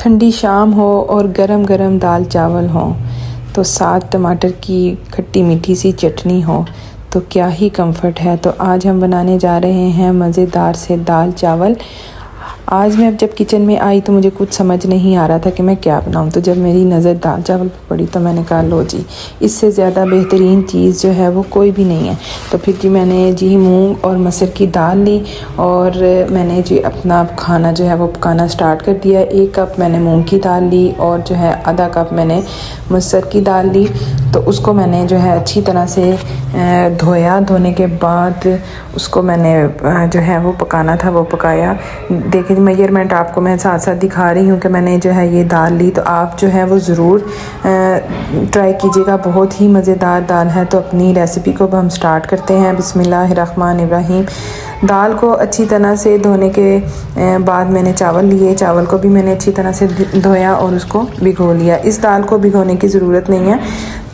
ठंडी शाम हो और गरम गरम दाल चावल हो तो साथ टमाटर की खट्टी मीठी सी चटनी हो तो क्या ही कंफर्ट है। तो आज हम बनाने जा रहे हैं मज़ेदार से दाल चावल। आज मैं जब किचन में आई तो मुझे कुछ समझ नहीं आ रहा था कि मैं क्या बनाऊं। तो जब मेरी नज़र दाल चावल पर पड़ी तो मैंने कहा लो जी, इससे ज़्यादा बेहतरीन चीज़ जो है वो कोई भी नहीं है। तो फिर जी मैंने जी मूंग और मसर की दाल ली और मैंने जी अपना खाना जो है वो पकाना स्टार्ट कर दिया। 1 कप मैंने मूंग की दाल ली और जो है आधा कप मैंने मसर की दाल ली। तो उसको मैंने जो है अच्छी तरह से धोया। धोने के बाद उसको मैंने जो है वो पकाना था वो पकाया। देखिए मेजरमेंट आपको मैं साथ साथ दिखा रही हूँ कि मैंने जो है ये दाल ली। तो आप जो है वो ज़रूर ट्राई कीजिएगा, बहुत ही मज़ेदार दाल है। तो अपनी रेसिपी को हम स्टार्ट करते हैं। बिस्मिल्लाहिर्रहमानिर्रहीम। दाल को अच्छी तरह से धोने के बाद मैंने चावल लिए। चावल को भी मैंने अच्छी तरह से धोया और उसको भिगो लिया। इस दाल को भिगोने की ज़रूरत नहीं है।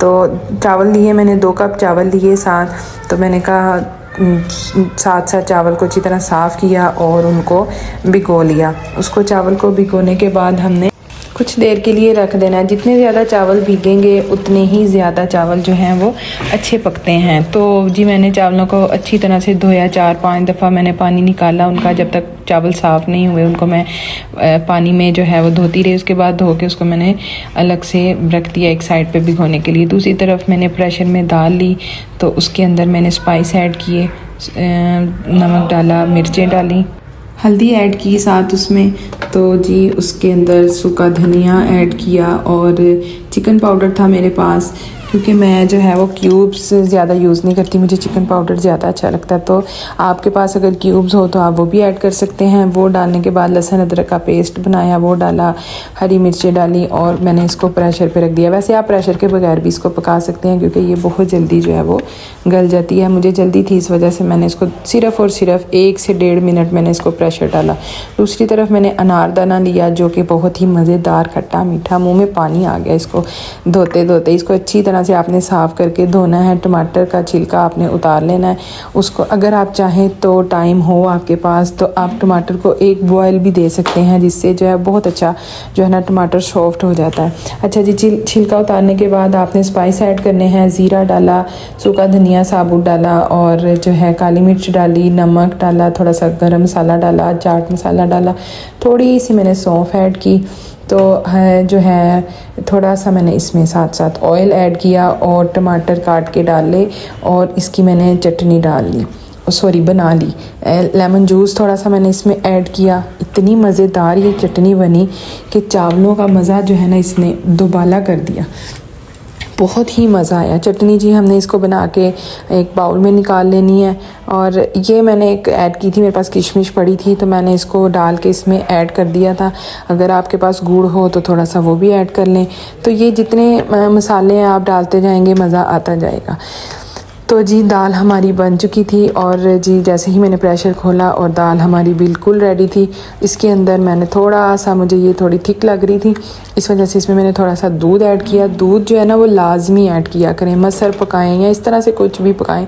तो चावल लिए मैंने 2 कप चावल लिए साथ। तो मैंने कहा साथ साथ चावल को अच्छी तरह साफ़ किया और उनको भिगो लिया। उसको चावल को भिगोने के बाद हमने कुछ देर के लिए रख देना है। जितने ज़्यादा चावल भीगेंगे उतने ही ज़्यादा चावल जो हैं वो अच्छे पकते हैं। तो जी मैंने चावलों को अच्छी तरह से धोया। 4-5 दफ़ा मैंने पानी निकाला उनका। जब तक चावल साफ़ नहीं हुए उनको मैं पानी में जो है वो धोती रही। उसके बाद धो के उसको मैंने अलग से रख दिया एक साइड पे भिगोने के लिए। दूसरी तरफ मैंने प्रेशर में दाल ली तो उसके अंदर मैंने स्पाइस ऐड किए, नमक डाला, मिर्चें डाली, हल्दी ऐड की साथ उसमें। तो जी उसके अंदर सूखा धनिया ऐड किया और चिकन पाउडर था मेरे पास, क्योंकि मैं जो है वो क्यूब्स ज़्यादा यूज़ नहीं करती, मुझे चिकन पाउडर ज़्यादा अच्छा लगता है। तो आपके पास अगर क्यूब्स हो तो आप वो भी ऐड कर सकते हैं। वो डालने के बाद लहसुन अदरक का पेस्ट बनाया, वो डाला, हरी मिर्चें डाली और मैंने इसको प्रेशर पे रख दिया। वैसे आप प्रेशर के बगैर भी इसको पका सकते हैं क्योंकि ये बहुत जल्दी जो है वो गल जाती है। मुझे जल्दी थी इस वजह से मैंने इसको सिर्फ़ और सिर्फ 1 से 1.5 मिनट मैंने इसको प्रेशर डाला। दूसरी तरफ मैंने अनारदाना लिया जो कि बहुत ही मज़ेदार खट्टा मीठा, मुँह में पानी आ गया इसको धोते धोते। इसको अच्छी तरह से आपने साफ़ करके धोना है। टमाटर का छिलका आपने उतार लेना है उसको। अगर आप चाहें तो टाइम हो आपके पास तो आप टमाटर को एक बॉयल भी दे सकते हैं, जिससे जो है बहुत अच्छा जो है ना टमाटर सॉफ्ट हो जाता है। अच्छा जी, छिलका उतारने के बाद आपने स्पाइस ऐड करने हैं। ज़ीरा डाला, सूखा धनिया साबुत डाला और जो है काली मिर्च डाली, नमक डाला, थोड़ा सा गरम मसाला डाला, चाट मसाला डाला, थोड़ी सी मैंने सौंफ ऐड की। तो है जो है थोड़ा सा मैंने इसमें साथ साथ ऑयल ऐड किया और टमाटर काट के डाले और इसकी मैंने चटनी डाल ली, बना ली। लेमन जूस थोड़ा सा मैंने इसमें ऐड किया। इतनी मज़ेदार ये चटनी बनी कि चावलों का मज़ा जो है ना इसने दोबाला कर दिया। बहुत ही मज़ा आया। चटनी जी हमने इसको बना के एक बाउल में निकाल लेनी है। और ये मैंने एक ऐड की थी, मेरे पास किशमिश पड़ी थी तो मैंने इसको डाल के इसमें ऐड कर दिया था। अगर आपके पास गुड़ हो तो थोड़ा सा वो भी ऐड कर लें। तो ये जितने मसाले हैं आप डालते जाएंगे मज़ा आता जाएगा। तो जी दाल हमारी बन चुकी थी और जी जैसे ही मैंने प्रेशर खोला और दाल हमारी बिल्कुल रेडी थी। इसके अंदर मैंने थोड़ा सा, मुझे ये थोड़ी थिक लग रही थी इस वजह से इसमें मैंने थोड़ा सा दूध ऐड किया। दूध जो है ना वो लाजमी ऐड किया करें, मसर पकाएं या इस तरह से कुछ भी पकाएं,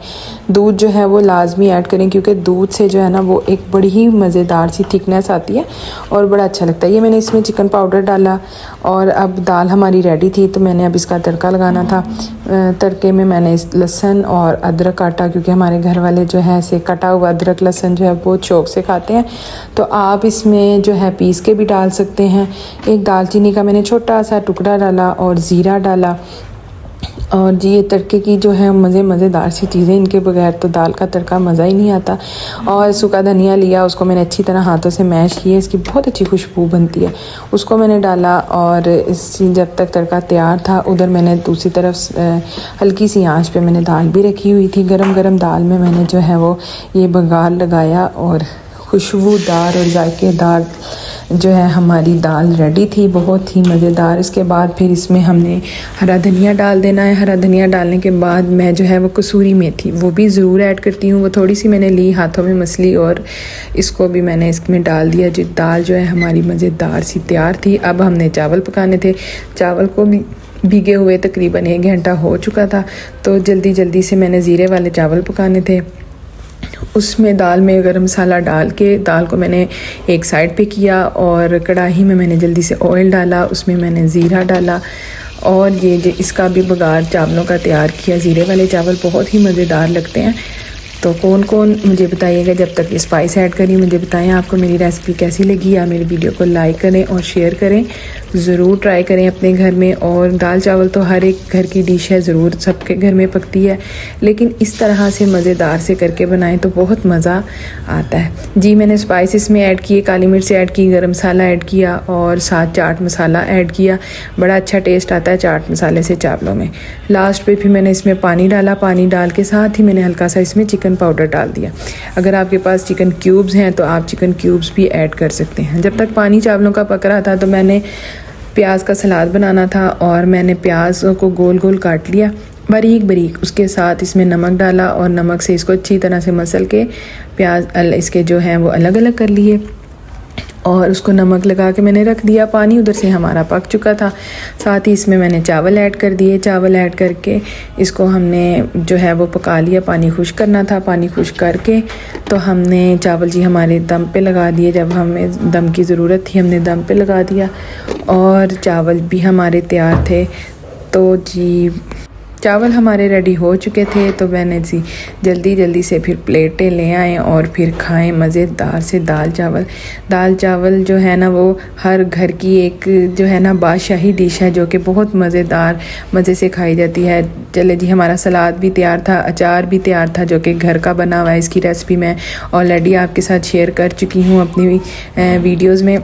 दूध जो है वो लाजमी ऐड करें क्योंकि दूध से जो है ना वो एक बड़ी ही मज़ेदार सी थिकनेस आती है और बड़ा अच्छा लगता है। ये मैंने इसमें चिकन पाउडर डाला और अब दाल हमारी रेडी थी तो मैंने अब इसका तड़का लगाना था। तड़के में मैंने लहसुन और अदरक काटा, क्योंकि हमारे घर वाले जो है ऐसे कटा हुआ अदरक लहसुन जो है वो शौक से खाते हैं। तो आप इसमें जो है पीस के भी डाल सकते हैं। एक दालचीनी का मैंने छोटा सा टुकड़ा डाला और ज़ीरा डाला। और जी ये तड़के की जो है मज़ेदार सी चीज़ें, इनके बगैर तो दाल का तड़का मज़ा ही नहीं आता। और सूखा धनिया लिया, उसको मैंने अच्छी तरह हाथों से मैश किया, इसकी बहुत अच्छी खुशबू बनती है, उसको मैंने डाला। और इस जब तक तड़का तैयार था उधर मैंने दूसरी तरफ हल्की सी आंच पे मैंने दाल भी रखी हुई थी। गरम गरम दाल में मैंने जो है वो ये बघार लगाया और खुशबूदार और जायकेदार जो है हमारी दाल रेडी थी, बहुत ही मज़ेदार। इसके बाद फिर इसमें हमने हरा धनिया डाल देना है। हरा धनिया डालने के बाद मैं जो है वो कसूरी मेथी वो भी ज़रूर ऐड करती हूँ। वो थोड़ी सी मैंने ली, हाथों में मसली और इसको भी मैंने इसमें डाल दिया। जो दाल जो है हमारी मज़ेदार सी तैयार थी। अब हमने चावल पकाने थे। चावल को भी भीगे हुए तकरीबन 1 घंटा हो चुका था। तो जल्दी जल्दी से मैंने ज़ीरे वाले चावल पकाने थे। उसमें दाल में गरम मसाला डाल के दाल को मैंने एक साइड पे किया और कढ़ाई में मैंने जल्दी से ऑयल डाला, उसमें मैंने ज़ीरा डाला और ये इसका भी बघार चावलों का तैयार किया। ज़ीरे वाले चावल बहुत ही मज़ेदार लगते हैं। तो कौन कौन मुझे बताइएगा, जब तक ये स्पाइस ऐड करी मुझे बताएं आपको मेरी रेसिपी कैसी लगी। या मेरी वीडियो को लाइक करें और शेयर करें, ज़रूर ट्राई करें अपने घर में। और दाल चावल तो हर एक घर की डिश है, ज़रूर सबके घर में पकती है, लेकिन इस तरह से मज़ेदार से करके बनाएं तो बहुत मज़ा आता है। जी मैंने स्पाइसेस में ऐड किए, काली मिर्च ऐड की, गरम मसाला ऐड किया और साथ चाट मसाला ऐड किया। बड़ा अच्छा टेस्ट आता है चाट मसाले से चावलों में। लास्ट पे फिर मैंने इसमें पानी डाला, पानी डाल के साथ ही मैंने हल्का सा इसमें चिकन पाउडर डाल दिया। अगर आपके पास चिकन क्यूब्स हैं तो आप चिकन क्यूब्स भी ऐड कर सकते हैं। जब तक पानी चावलों का पक रहा था तो मैंने प्याज का सलाद बनाना था और मैंने प्याज को गोल गोल काट लिया बारीक बारीक। उसके साथ इसमें नमक डाला और नमक से इसको अच्छी तरह से मसल के प्याज इसके जो हैं वो अलग अलग कर लिए और उसको नमक लगा के मैंने रख दिया। पानी उधर से हमारा पक चुका था। साथ ही इसमें मैंने चावल ऐड कर दिए। चावल ऐड करके इसको हमने जो है वो पका लिया। पानी खुश्क करना था, पानी खुश्क करके तो हमने चावल जी हमारे दम पे लगा दिए। जब हमें दम की ज़रूरत थी हमने दम पे लगा दिया और चावल भी हमारे तैयार थे। तो जी चावल हमारे रेडी हो चुके थे तो मैंने जी जल्दी से फिर प्लेटें ले आए और फिर खाएं मज़ेदार से दाल चावल। दाल चावल जो है ना वो हर घर की एक जो है ना बादशाही डिश है जो कि बहुत मज़ेदार मज़े से खाई जाती है। चले जी हमारा सलाद भी तैयार था, अचार भी तैयार था जो कि घर का बना हुआ है। इसकी रेसिपी मैं ऑलरेडी आपके साथ शेयर कर चुकी हूँ अपनी वीडियोज़ में।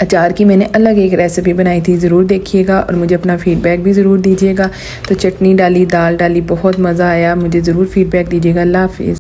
अचार की मैंने अलग एक रेसिपी बनाई थी, ज़रूर देखिएगा और मुझे अपना फ़ीडबैक भी ज़रूर दीजिएगा। तो चटनी डाली, दाल डाली, बहुत मज़ा आया, मुझे ज़रूर फ़ीडबैक दीजिएगा। अल्लाह हाफ़िज़।